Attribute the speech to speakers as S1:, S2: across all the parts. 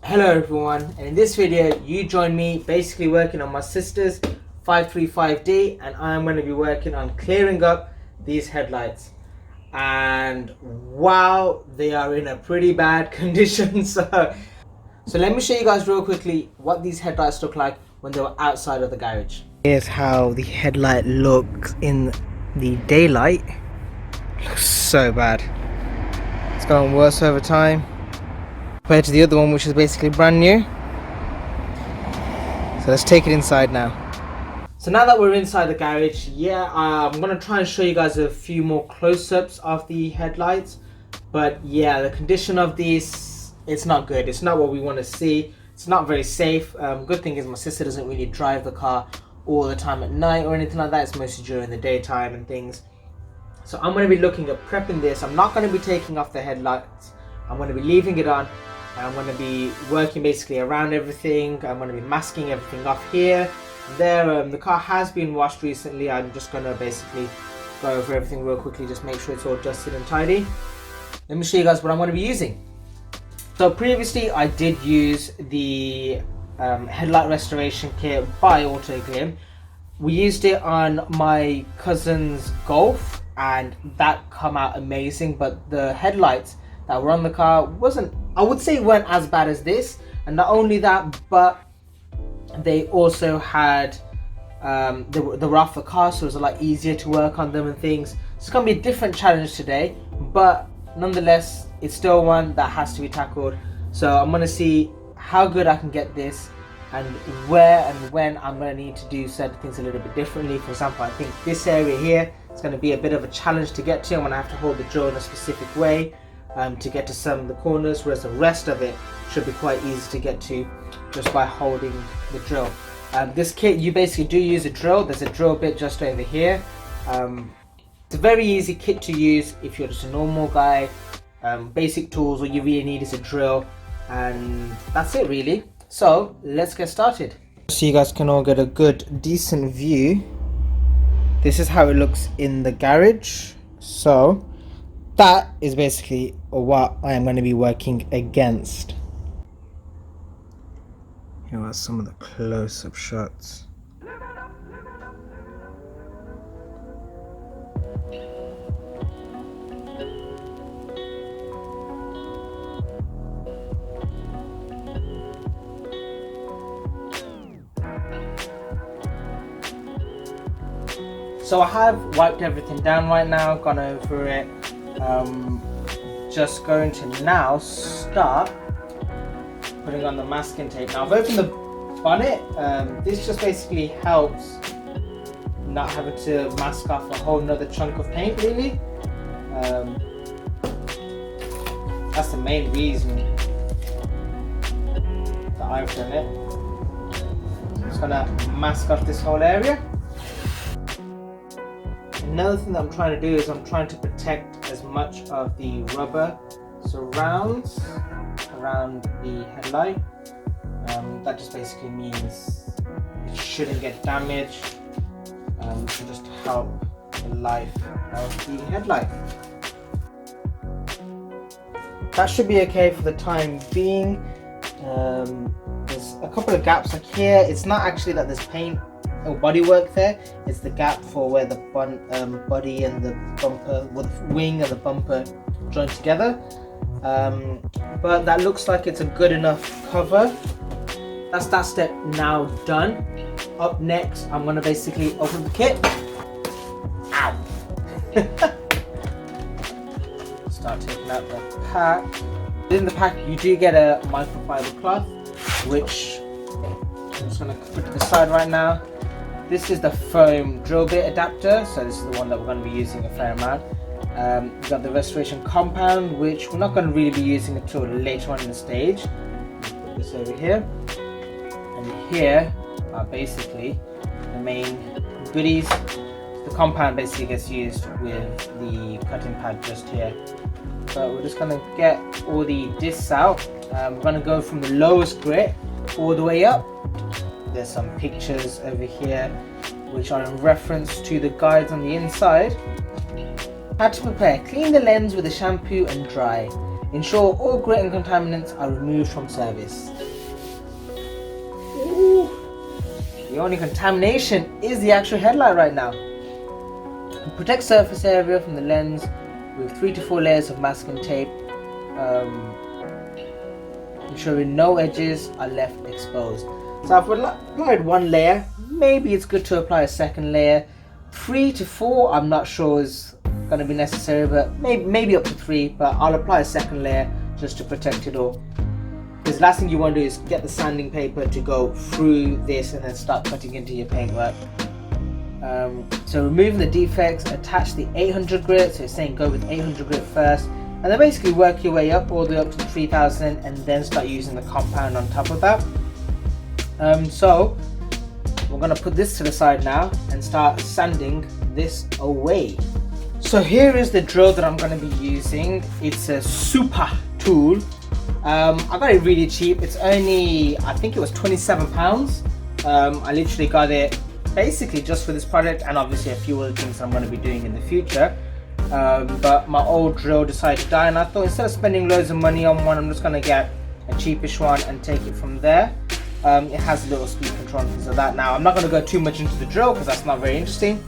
S1: Hello everyone, and in this video you join me basically working on my sister's 535D, and I'm going to be working on clearing up these headlights. And wow, they are in a pretty bad condition. So let me show you guys real quickly what these headlights look like when they were outside of the garage. Here's how the headlight looks in the daylight. Looks so bad. It's gotten worse over time compared to the other one, which is basically brand new. So let's take it inside now. So now that we're inside the garage, I'm gonna try and show you guys a few more close-ups of the headlights. But yeah, the condition of these, it's not good. It's not what we want to see. It's not very safe. Good thing is my sister doesn't really drive the car all the time at night or anything like that. It's mostly during the daytime and things. So I'm going to be looking at prepping this. I'm not going to be taking off the headlights. I'm going to be leaving it on. I'm going to be working basically around everything. I'm going to be masking everything off here. There, the car has been washed recently. I'm just going to basically go over everything real quickly, just make sure it's all dusted and tidy. Let me show you guys what I'm going to be using. So previously I did use the headlight restoration kit by Autoglym. We used it on my cousin's Golf and that come out amazing, but the headlights that were on the car weren't as bad as this. And not only that, but they also had they were off the car, so it was a lot easier to work on them and things. So it's gonna be a different challenge today, but nonetheless it's still one that has to be tackled. So I'm gonna see how good I can get this and where and when I'm gonna need to do certain things a little bit differently. For example, I think this area here is gonna be a bit of a challenge to get to. I'm gonna have to hold the drill in a specific way to get to some of the corners, whereas the rest of it should be quite easy to get to just by holding the drill. This kit, you basically do use a drill. There's a drill bit just over here. It's a very easy kit to use if you're just a normal guy. Basic tools, all you really need is a drill, and that's it really. So let's get started. So you guys can all get a good decent view. This is how it looks in the garage. So that is basically what I am going to be working against. Here are some of the close-up shots. So I have wiped everything down right now, gone over it. Just going to now start putting on the masking tape. Now I've opened the bonnet. This just basically helps not having to mask off a whole nother chunk of paint really. That's the main reason that I've done it. I'm just gonna mask off this whole area. Another thing that I'm trying to do is I'm trying to protect as much of the rubber surrounds around the headlight. That just basically means it shouldn't get damaged, to just help the life of the headlight. That should be okay for the time being. There's a couple of gaps like here. It's not actually that there's paint or bodywork there, it's the gap for where the body and the bumper, well, the wing and the bumper join together. But that looks like it's a good enough cover. That's that step now done. Up next, I'm gonna basically open the kit. Ow! Start taking out the pack. In the pack, you do get a microfiber cloth, which I'm just gonna put to the side right now. This is the foam drill bit adapter, so this is the one that we're going to be using a fair amount. We've got the restoration compound, which we're not going to really be using until later on in the stage. Put this over here. And here are basically the main goodies. The compound basically gets used with the cutting pad just here. So we're just going to get all the discs out. We're going to go from the lowest grit all the way up. There's some pictures over here which are in reference to the guides on the inside. How to prepare: clean the lens with a shampoo and dry. Ensure all grit and contaminants are removed from service. Ooh. The only contamination is the actual headlight right now. Protect surface area from the lens with 3 to 4 layers of masking tape, ensuring no edges are left exposed. So I've applied 1 layer. Maybe it's good to apply a second layer. 3 to 4 I'm not sure is going to be necessary, but maybe up to 3, but I'll apply a second layer just to protect it all. Because the last thing you want to do is get the sanding paper to go through this and then start cutting into your paintwork. So removing the defects, attach the 800 grit, so it's saying go with 800 grit first, and then basically work your way up all the way up to 3000 and then start using the compound on top of that. So we're going to put this to the side now and start sanding this away. So here is the drill that I'm going to be using. It's a super tool. I got it really cheap. It's only, I think it was £27. I literally got it basically just for this project and obviously a few other things I'm going to be doing in the future. But my old drill decided to die, and I thought instead of spending loads of money on one, I'm just going to get a cheapish one and take it from there. It has a little speed control and things like that. Now I'm not going to go too much into the drill because that's not very interesting,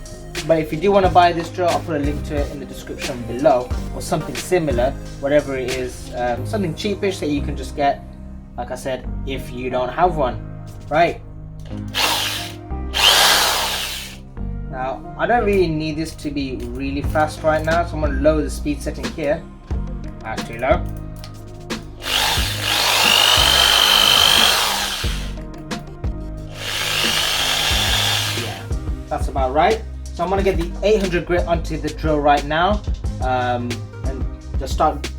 S1: but if you do want to buy this drill, I'll put a link to it in the description below, or something similar, whatever it is, something cheapish that you can just get, like I said, if you don't have one. Right, now I don't really need this to be really fast right now, so I'm going to lower the speed setting here. That's too low. That's about right. So I'm going to get the 800 grit onto the drill right now, and just start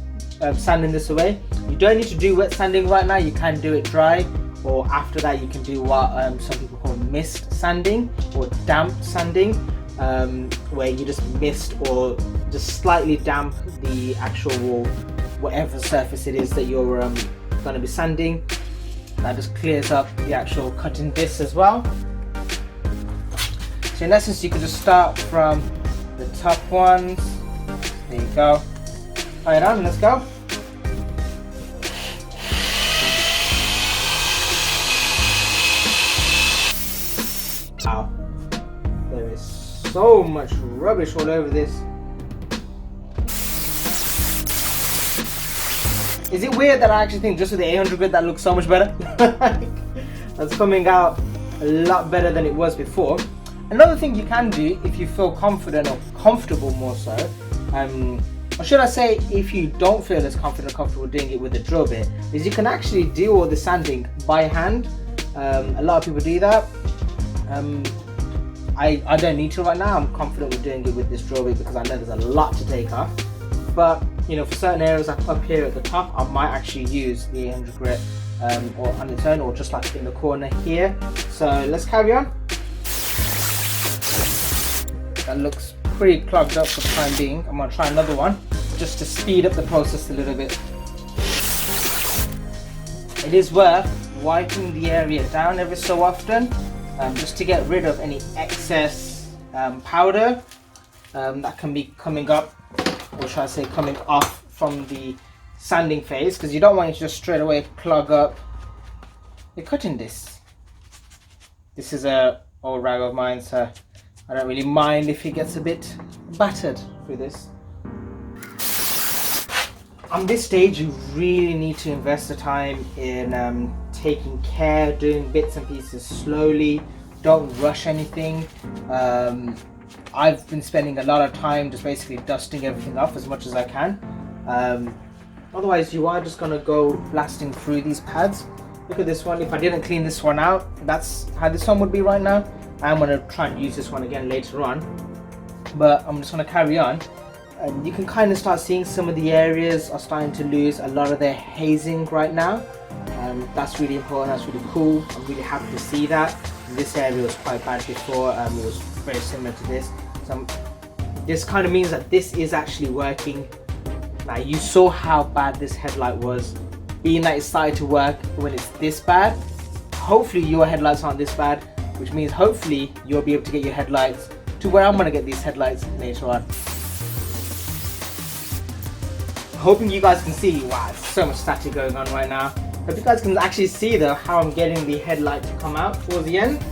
S1: sanding this away. You don't need to do wet sanding right now, you can do it dry, or after that you can do what some people call mist sanding or damp sanding, where you just mist or just slightly damp the actual wall, whatever surface it is that you're going to be sanding. That just clears up the actual cutting disc as well. So in essence, you can just start from the top ones. There you go. Right on, let's go. Wow, there is so much rubbish all over this. Is it weird that I actually think just with the 800 grit that looks so much better? That's coming out a lot better than it was before. Another thing you can do if you feel confident or comfortable more so, or should I say if you don't feel as confident or comfortable doing it with a drill bit, is you can actually do all the sanding by hand. A lot of people do that. I don't need to right now. I'm confident with doing it with this drill bit because I know there's a lot to take off. But you know, for certain areas like up here at the top, I might actually use the 800 grit or on its own, or just like in the corner here. So let's carry on. That looks pretty clogged up for the time being. I'm going to try another one just to speed up the process a little bit. It is worth wiping the area down every so often, just to get rid of any excess powder that can be coming up, or should I say coming off from the sanding phase, because you don't want it to just straight away clog up the cutting disc. This is a old rag of mine, so I don't really mind if it gets a bit battered through this. On this stage, you really need to invest the time in taking care, doing bits and pieces slowly. Don't rush anything. I've been spending a lot of time just basically dusting everything off as much as I can. Otherwise, you are just gonna go blasting through these pads. Look at this one. If I didn't clean this one out, that's how this one would be right now. I'm going to try and use this one again later on, but I'm just going to carry on. And you can kind of start seeing some of the areas are starting to lose a lot of their hazing right now. That's really important, that's really cool. I'm really happy to see that. This area was quite bad before, it was very similar to this. So this kind of means that this is actually working. Now you saw how bad this headlight was. Being that it started to work when it's this bad, hopefully your headlights aren't this bad, which means hopefully you'll be able to get your headlights to where I'm going to get these headlights later on. hoping you guys can see. Wow, there's so much static going on right now. Hope you guys can actually see though how I'm getting the headlight to come out towards the end.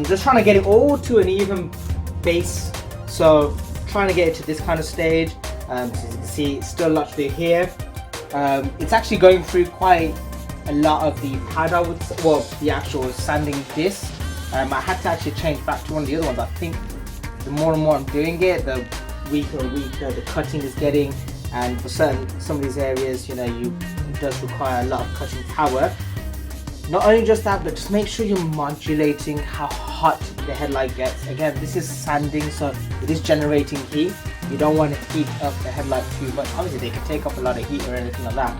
S1: Just trying to get it all to an even base. So trying to get it to this kind of stage. So as you can see, still a lot to do here. It's actually going through quite a lot of the powder, well, the actual sanding disc. I had to actually change back to one of the other ones. I think the more and more I'm doing it, the weaker and weaker the cutting is getting, and for some of these areas, you know, it does require a lot of cutting power. Not only just that, but just make sure you're modulating how hot the headlight gets. Again, this is sanding, so it is generating heat. You don't want to heat up the headlight too much. Obviously, they can take up a lot of heat or anything like that,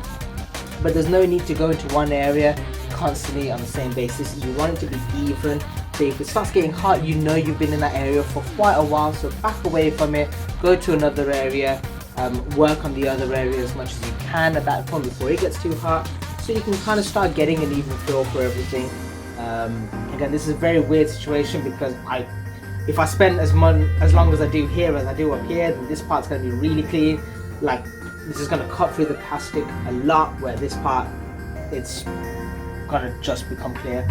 S1: but there's no need to go into one area constantly on the same basis. You want it to be even. So if it starts getting hot, you know you've been in that area for quite a while, so back away from it, go to another area, work on the other area as much as you can at that point before it gets too hot, so you can kind of start getting an even feel for everything. Again, this is a very weird situation because if I spend as long as I do here as I do up here, then this part's going to be really clean. Like, this is going to cut through the plastic a lot, where this part, it's going to just become clear.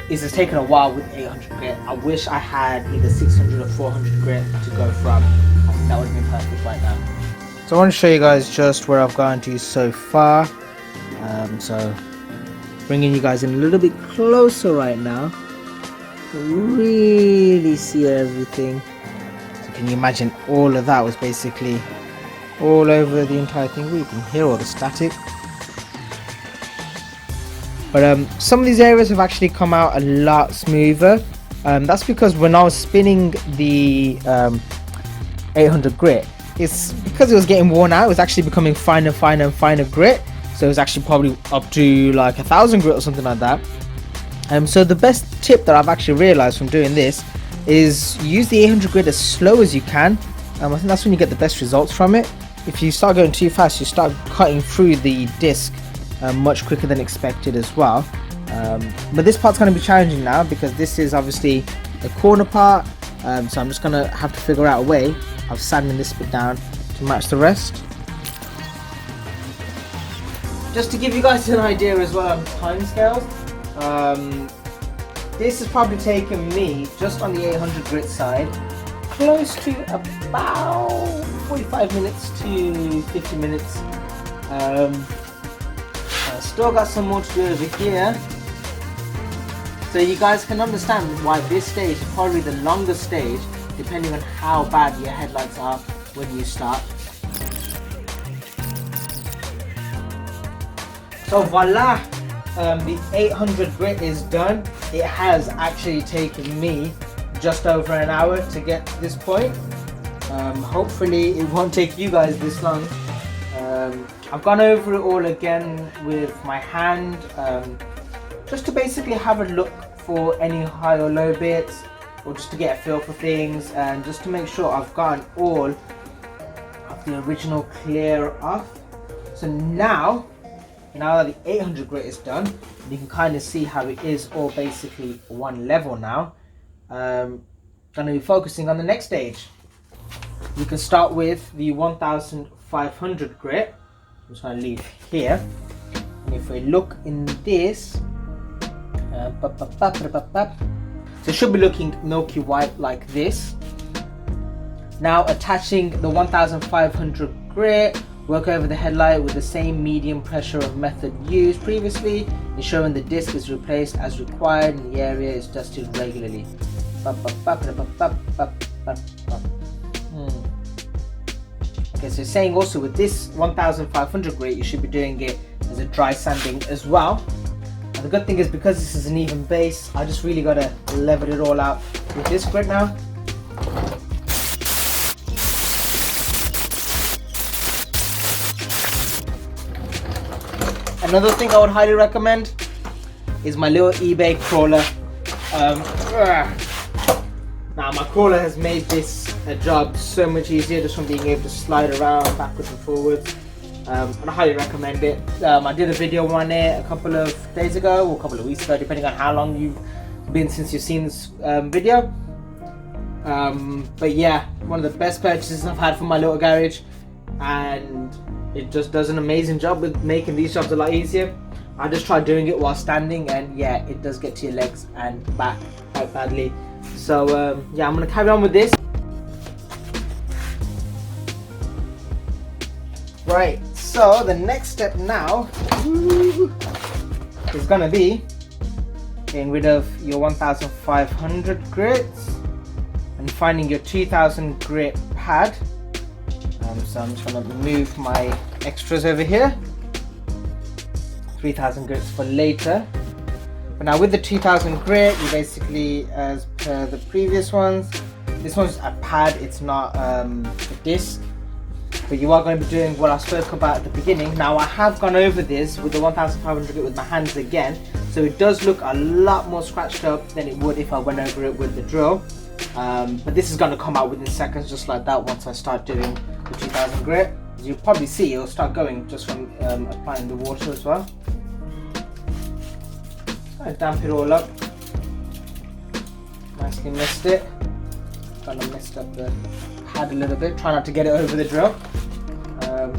S1: This has taken a while with 800 grit. I wish I had either 600 or 400 grit to go from. I think that would have been perfect right now. So I want to show you guys just where I've gone to so far. So bringing you guys in a little bit closer right now to really see everything. So can you imagine all of that was basically all over the entire thing? You can hear all the static. But some of these areas have actually come out a lot smoother. That's because when I was spinning the 800 grit, it's because it was getting worn out, it was actually becoming finer and finer and finer grit. So it was actually probably up to like 1,000 grit or something like that. So the best tip that I've actually realized from doing this is use the 800 grit as slow as you can. I think that's when you get the best results from it. If you start going too fast, you start cutting through the disc much quicker than expected as well. But this part's going to be challenging now because this is obviously a corner part, so I'm just going to have to figure out a way of sanding this bit down to match the rest. Just to give you guys an idea as well on time scales, this has probably taken me, just on the 800 grit side, close to about 45 minutes to 50 minutes. Still got some more to do over here, so you guys can understand why this stage is probably the longest stage, depending on how bad your headlights are when you start. So voila, the 800 grit is done. It has actually taken me just over an hour to get to this point. Hopefully it won't take you guys this long. I've gone over it all again with my hand, just to basically have a look for any high or low bits, or just to get a feel for things, and just to make sure I've gotten all of the original clear off. So now that the 800 grit is done, you can kind of see how it is all basically one level now. I'm going to be focusing on the next stage. You can start with the 1500 grit. I'm just going to leave here, and if we look in this, so it should be looking milky white like this. Now attaching the 1500 grit, work over the headlight with the same medium pressure of method used previously, ensuring the disc is replaced as required and the area is dusted regularly. Okay, so saying also with this 1500 grit, you should be doing it as a dry sanding as well. And the good thing is, because this is an even base, I just really got to level it all out with this grit now. Another thing I would highly recommend is my little eBay crawler. Now my crawler has made this job so much easier, just from being able to slide around backwards and forwards. And I highly recommend it. I did a video on it a couple of days ago, or a couple of weeks ago, depending on how long you've been since you've seen this video. But yeah, one of the best purchases I've had from my little garage, and it just does an amazing job with making these jobs a lot easier. I just tried doing it while standing, and yeah, it does get to your legs and back quite badly. So yeah, I'm gonna carry on with this. Right, so the next step now is gonna be getting rid of your 1500 grits and finding your 2000 grit pad. So I'm just gonna move my extras over here. 3000 grits for later. But now with the 2000 grit, you basically, as per the previous ones, this one's a pad, it's not a disc. But you are going to be doing what I spoke about at the beginning. Now I have gone over this with the 1500 grit with my hands again, so it does look a lot more scratched up than it would if I went over it with the drill. But this is going to come out within seconds just like that once I start doing the 2000 grit. As you'll probably see, it'll start going just from applying the water as well. I damp it all up. Nicely missed it. Kind of messed up the pad a little bit. Try not to get it over the drill. And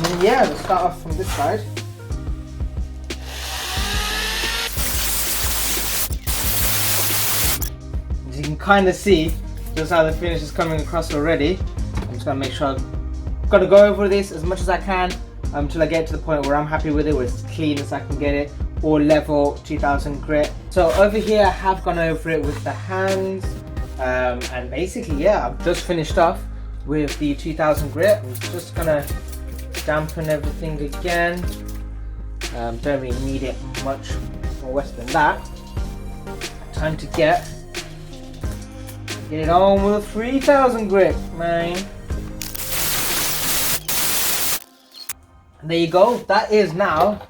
S1: then, yeah, we'll start off from this side. As you can kind of see just how the finish is coming across already. I'm just gonna make sure I've got to go over this as much as I can until I get to the point where I'm happy with it, where it's as clean as I can get it, or level 2000 grit. So over here I have gone over it with the hands, and basically, yeah, I've just finished off with the 2000 grit. I'm just gonna dampen everything again. Don't really need it much more wet than that. Time to get it on with 3000 grit, man. And there you go. That is now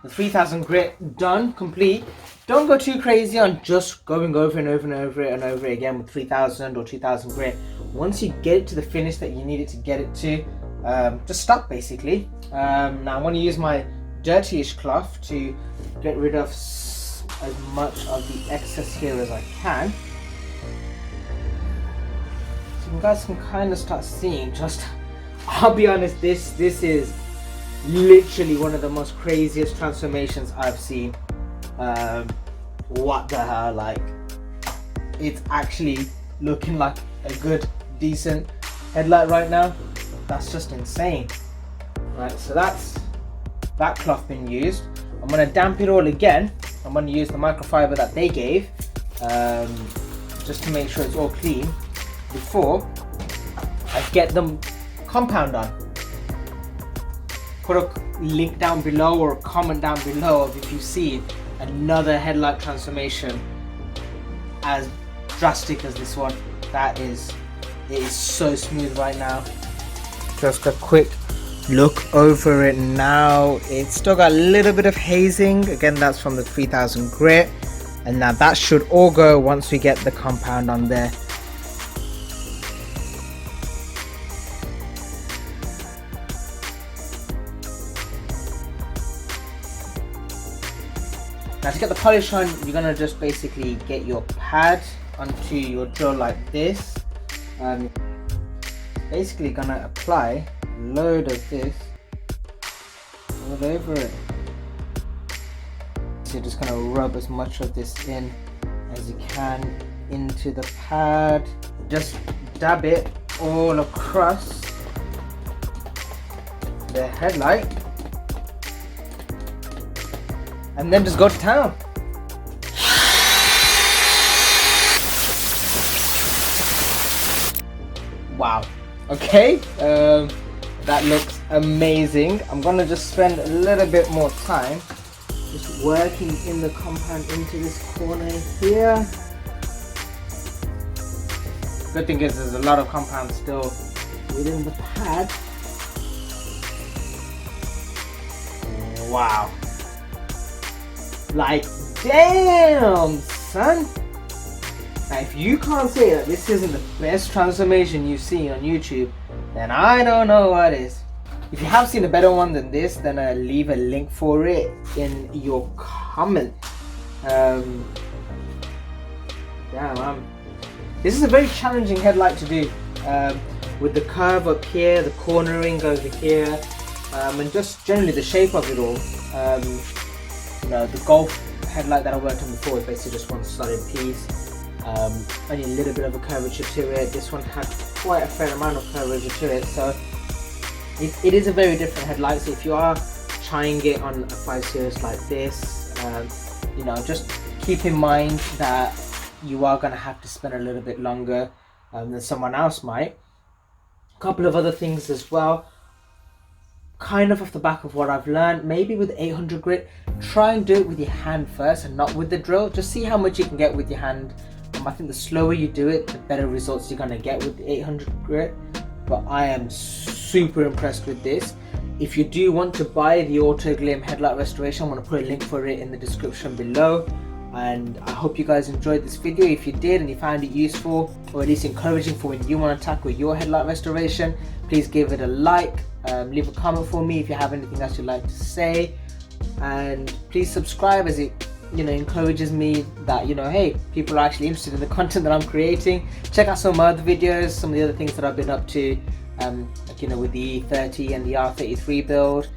S1: the 3000 grit done, complete. Don't go too crazy on just going over and over and over it and over it again with 3000 or 2000 grit. Once you get it to the finish that you need it to get it to, just stop basically. Now I want to use my dirtyish cloth to get rid of as much of the excess here as I can. So you guys can kind of start seeing, just, I'll be honest, this is literally one of the most craziest transformations I've seen. What the hell, like, it's actually looking like a good decent headlight right now. That's just insane. Right, so that's that cloth been used. I'm going to damp it all again. I'm going to use the microfiber that they gave, just to make sure it's all clean before I get the compound on. Put a link down below or a comment down below of if you see another headlight transformation as drastic as this one. It is so smooth right now. Just a quick look over it now. It's still got a little bit of hazing. Again, that's from the 3000 grit. And now that should all go once we get the compound on there. Now to get the polish on, you're gonna just basically get your pad onto your drill like this. Basically gonna apply a load of this all over it. So you're just gonna rub as much of this in as you can into the pad. Just dab it all across the headlight. And then just go to town. Wow. Okay. That looks amazing. I'm gonna just spend a little bit more time just working in the compound into this corner here. Good thing is there's a lot of compound still within the pad. Wow. Like, damn, son. Now, if you can't say that this isn't the best transformation you've seen on YouTube, then I don't know what is. If you have seen a better one than this, then leave a link for it in your comment. This is a very challenging headlight to do. With the curve up here, the cornering over here, and just generally the shape of it all. You know, the Golf headlight that I worked on before is basically just one solid piece. Only a little bit of a curvature to it. This one had quite a fair amount of curvature to it, so it is a very different headlight. So if you are trying it on a 5 Series like this, you know, just keep in mind that you are going to have to spend a little bit longer than someone else might. A couple of other things as well, kind of off the back of what I've learned, maybe with 800 grit, try and do it with your hand first and not with the drill. Just see how much you can get with your hand. I think the slower you do it, the better results you're going to get with the 800 grit. But I am super impressed with this. If you do want to buy the Autoglym headlight restoration, I'm going to put a link for it in the description below. And I hope you guys enjoyed this video. If you did and you found it useful, or at least encouraging for when you want to tackle your headlight restoration, please give it a like, leave a comment for me if you have anything else you'd like to say, and please subscribe, as it, you know, encourages me that, you know, hey, people are actually interested in the content that I'm creating. Check out some of my other videos, some of the other things that I've been up to, like, you know, with the E30 and the R33 build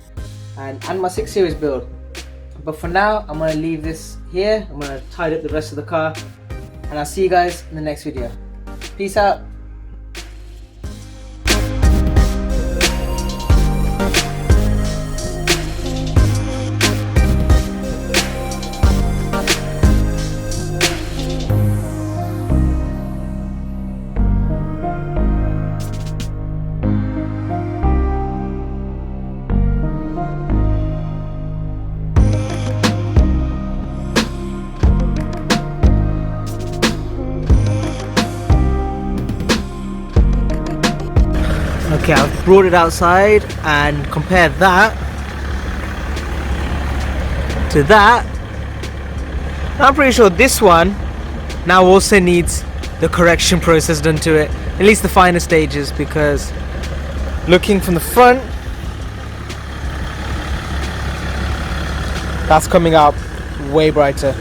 S1: and my 6 Series build. But for now, I'm going to leave this here. I'm going to tidy up the rest of the car, and I'll see you guys in the next video. Peace out. Okay, I've brought it outside and compare that to that. I'm pretty sure this one now also needs the correction process done to it, at least the finer stages, because looking from the front, that's coming out way brighter.